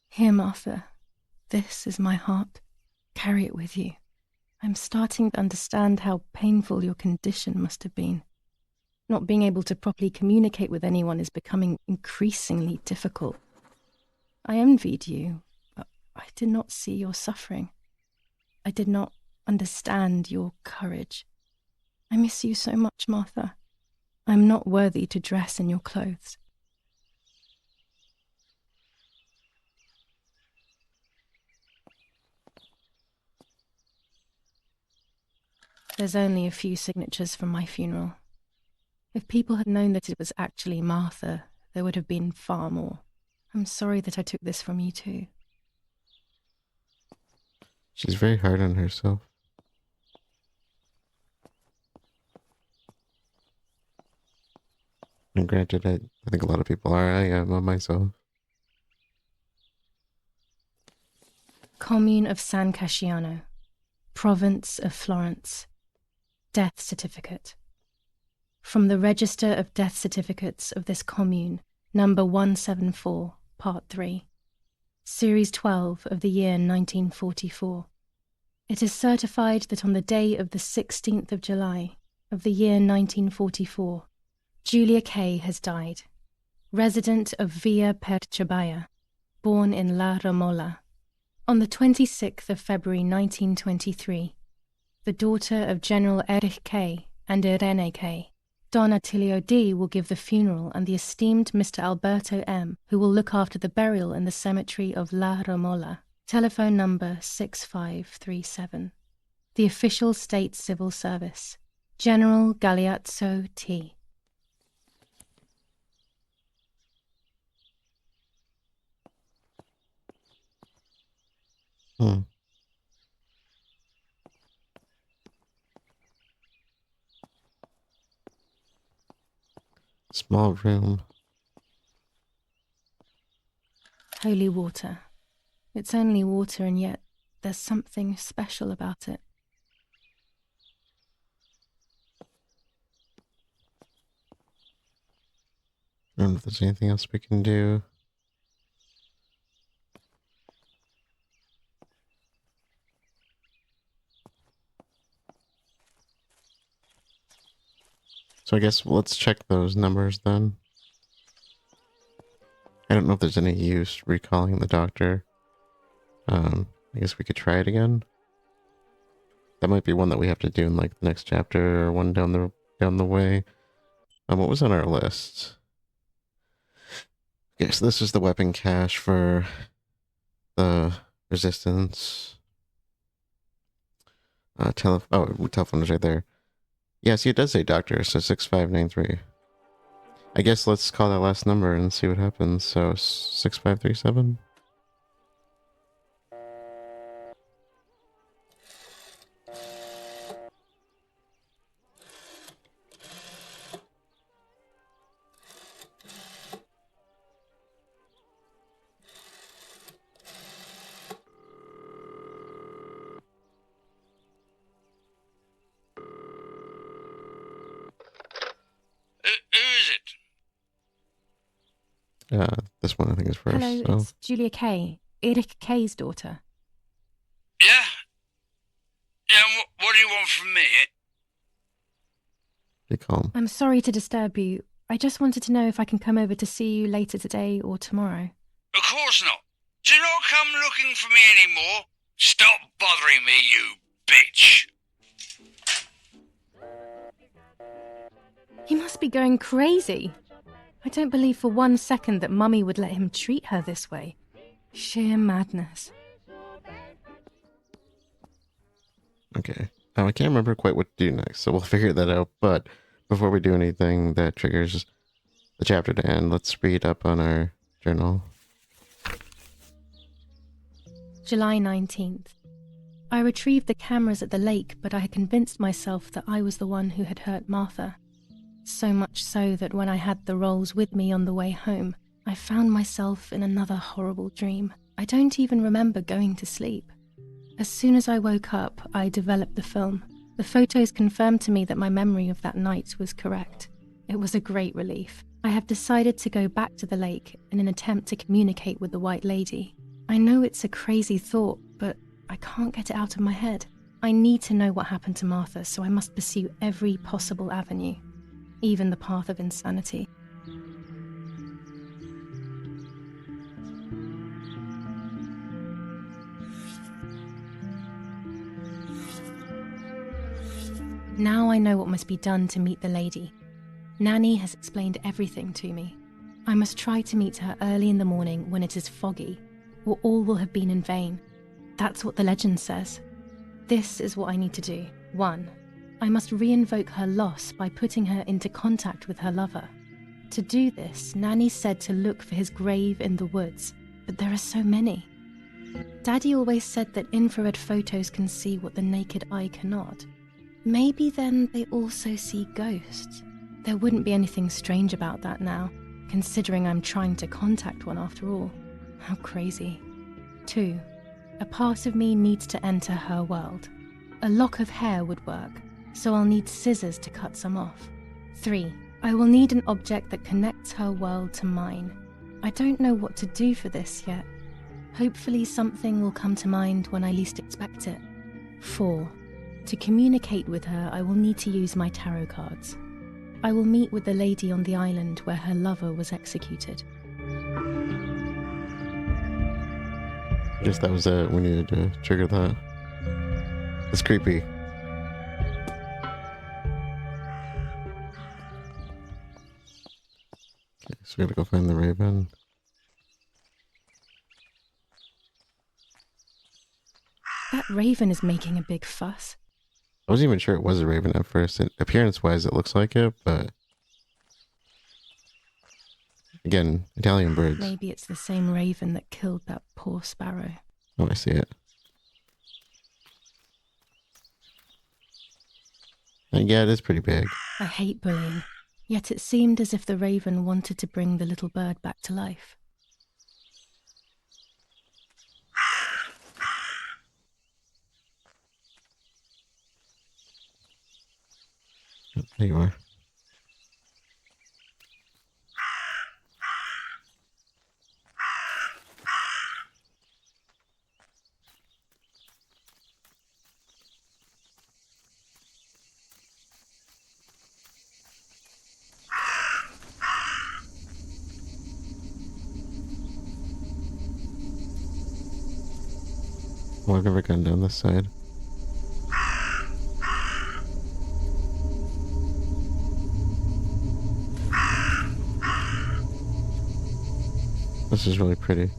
Here, Martha. This is my heart. Carry it with you. I'm starting to understand how painful your condition must have been. Not being able to properly communicate with anyone is becoming increasingly difficult. I envied you, but I did not see your suffering. I did not understand your courage. I miss you so much, Martha. I am not worthy to dress in your clothes. There's only a few signatures from my funeral. If people had known that it was actually Martha, there would have been far more. I'm sorry that I took this from you too. She's very hard on herself. And granted, I think a lot of people are. I am on myself. Commune of San Casciano, Province of Florence. Death certificate. From the Register of Death Certificates of this commune, number 174, part 3, series 12 of the year 1944. It is certified that on the day of the 16th of July of the year 1944, Julia Kay has died, resident of Villa Perchabaya, born in La Romola. On the 26th of February 1923, the daughter of General Erich Kay and Irene Kay, Don Attilio D. will give the funeral, and the esteemed Mr. Alberto M., who will look after the burial in the cemetery of La Romola. Telephone number 6537. The official state civil service. General Galeazzo T. Small room. Holy water. It's only water, and yet there's something special about it. I don't know if there's anything else we can do. So I guess let's check those numbers then. I don't know if there's any use recalling the doctor. I guess we could try it again. That might be one that we have to do in like the next chapter or one down the way. What was on our list? Okay, so this is the weapon cache for the resistance. Telephone is right there. Yeah, see, it does say doctor, so 6593. I guess let's call that last number and see what happens. So 6537. Who is it? This one I think is first. Hello, So. it's Julia Kay, Erik Kay's daughter. Yeah? Yeah, and what do you want from me? Be calm. I'm sorry to disturb you. I just wanted to know if I can come over to see you later today or tomorrow. Of course not. Do not come looking for me anymore. Stop bothering me, you bitch. He must be going crazy. I don't believe for 1 second that Mummy would let him treat her this way. Sheer madness. Okay. Now I can't remember quite what to do next, so we'll figure that out. But before we do anything that triggers the chapter to end, let's read up on our journal. July 19th. I retrieved the cameras at the lake, but I had convinced myself that I was the one who had hurt Martha. So much so that when I had the rolls with me on the way home, I found myself in another horrible dream. I don't even remember going to sleep. As soon as I woke up, I developed the film. The photos confirmed to me that my memory of that night was correct. It was a great relief. I have decided to go back to the lake in an attempt to communicate with the White Lady. I know it's a crazy thought, but I can't get it out of my head. I need to know what happened to Martha, so I must pursue every possible avenue, even the path of insanity. Now I know what must be done to meet the lady. Nanny has explained everything to me. I must try to meet her early in the morning when it is foggy, or all will have been in vain. That's what the legend says. This is what I need to do. 1. I must reinvoke her loss by putting her into contact with her lover. To do this, Nanny said to look for his grave in the woods, but there are so many. Daddy always said that infrared photos can see what the naked eye cannot. Maybe then they also see ghosts. There wouldn't be anything strange about that now, considering I'm trying to contact one after all. How crazy. 2. A part of me needs to enter her world. A lock of hair would work, so I'll need scissors to cut some off. 3. I will need an object that connects her world to mine. I don't know what to do for this yet. Hopefully something will come to mind when I least expect it. 4. To communicate with her, I will need to use my tarot cards. I will meet with the lady on the island where her lover was executed. I guess that was it. We needed to trigger that. It's creepy. Okay, so we gotta go find the raven. That raven is making a big fuss. I wasn't even sure it was a raven at first. Appearance-wise, it looks like it, but again, Italian birds. Maybe it's the same raven that killed that poor sparrow. Oh, I see it. And yeah, it is pretty big. I hate bullying, yet it seemed as if the raven wanted to bring the little bird back to life. There you are. Well, I've never gone down this side. This is really pretty.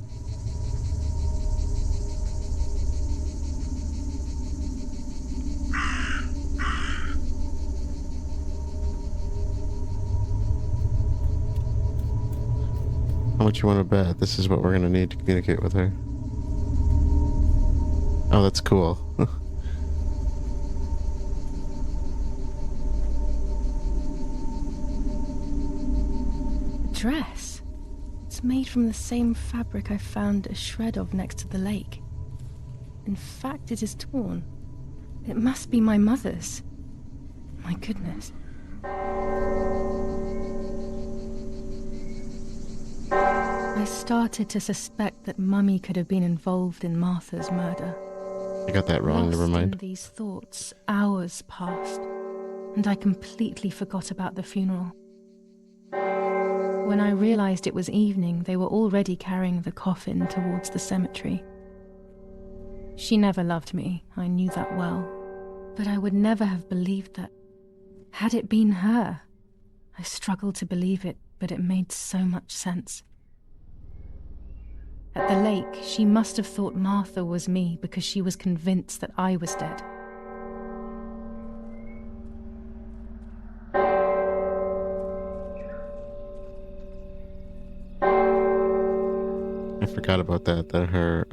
How much you want to bet? This is what we're going to need to communicate with her. Oh, that's cool. A dress. It's made from the same fabric I found a shred of next to the lake. In fact, it is torn. It must be my mother's. My goodness. I started to suspect that Mummy could have been involved in Martha's murder. I got that wrong, never Lost mind. in these thoughts, hours passed, and I completely forgot about the funeral. When I realized it was evening, they were already carrying the coffin towards the cemetery. She never loved me, I knew that well, but I would never have believed that. Had it been her? I struggled to believe it, but it made so much sense. At the lake, she must have thought Martha was me because she was convinced that I was dead. I forgot about that her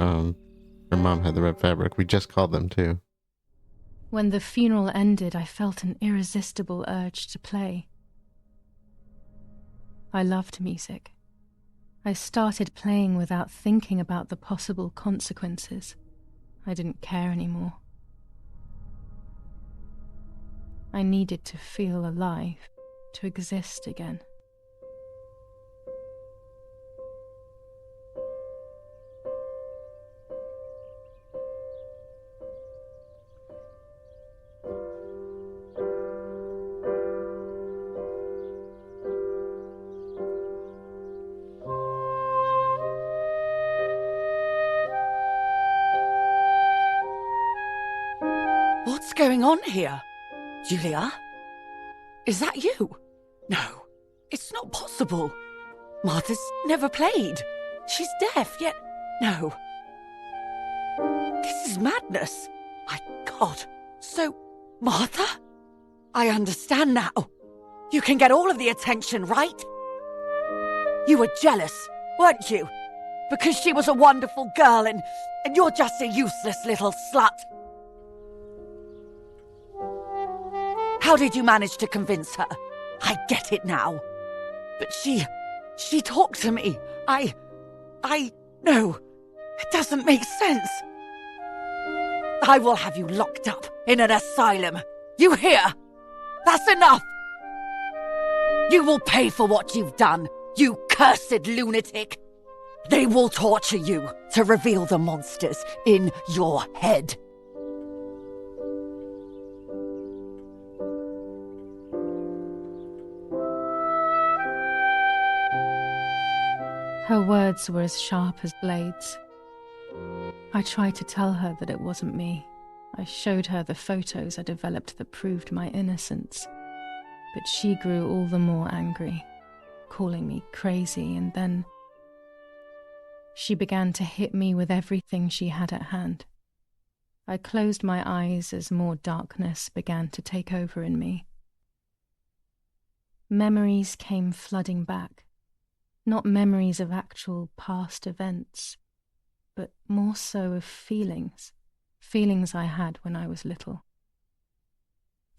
mom had the red fabric. We just called them too. When the funeral ended, I felt an irresistible urge to play. I loved music. I started playing without thinking about the possible consequences. I didn't care anymore. I needed to feel alive, to exist again. What's going on here? Julia? Is that you? No, it's not possible. Martha's never played. She's deaf, yet no. This is madness. My God. So, Martha? I understand now. You can get all of the attention, right? You were jealous, weren't you? Because she was a wonderful girl and you're just a useless little slut. How did you manage to convince her? I get it now. But she talked to me. No, it doesn't make sense. I will have you locked up in an asylum. You hear? That's enough. You will pay for what you've done, you cursed lunatic. They will torture you to reveal the monsters in your head. Her words were as sharp as blades. I tried to tell her that it wasn't me. I showed her the photos I developed that proved my innocence. But she grew all the more angry, calling me crazy, and then she began to hit me with everything she had at hand. I closed my eyes as more darkness began to take over in me. Memories came flooding back. Not memories of actual past events, but more so of feelings I had when I was little.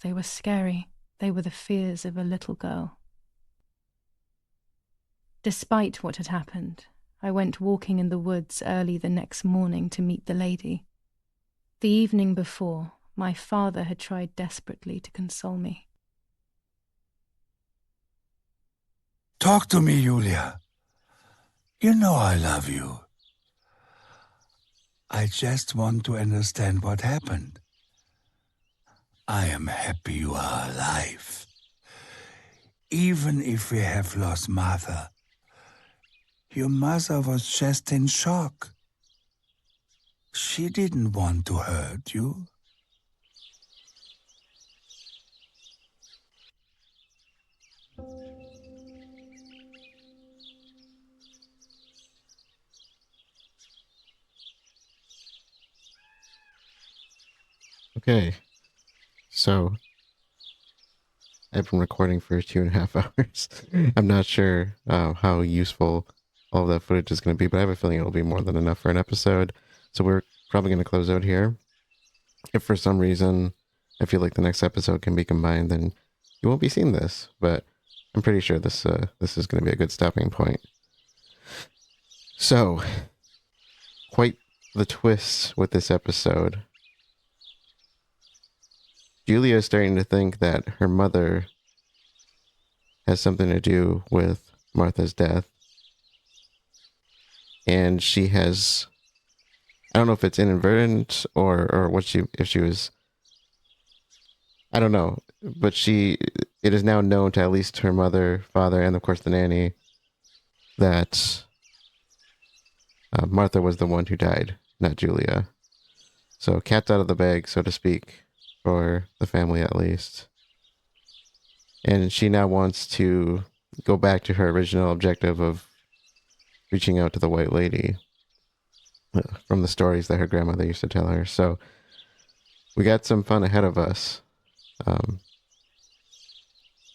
They were scary. They were the fears of a little girl. Despite what had happened, I went walking in the woods early the next morning to meet the lady. The evening before, my father had tried desperately to console me. Talk to me, Julia. You know I love you. I just want to understand what happened. I am happy you are alive. Even if we have lost Martha, your mother was just in shock. She didn't want to hurt you. Okay, so I've been recording for 2.5 hours. I'm not sure how useful all of that footage is going to be, but I have a feeling it'll be more than enough for an episode. So we're probably going to close out here. If for some reason I feel like the next episode can be combined, then you won't be seeing this. But I'm pretty sure this is going to be a good stopping point. So, quite the twist with this episode. Julia is starting to think that her mother has something to do with Martha's death. And she has, I don't know if it's inadvertent or what if she was, I don't know, but it is now known to at least her mother, father, and of course the nanny that Martha was the one who died, not Julia. So cat's out of the bag, so to speak, for the family at least. And she now wants to go back to her original objective of reaching out to the White Lady from the stories that her grandmother used to tell her. So we got some fun ahead of us.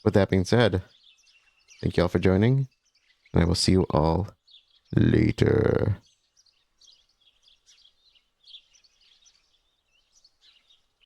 With that being said, thank you all for joining, and I will see you all later.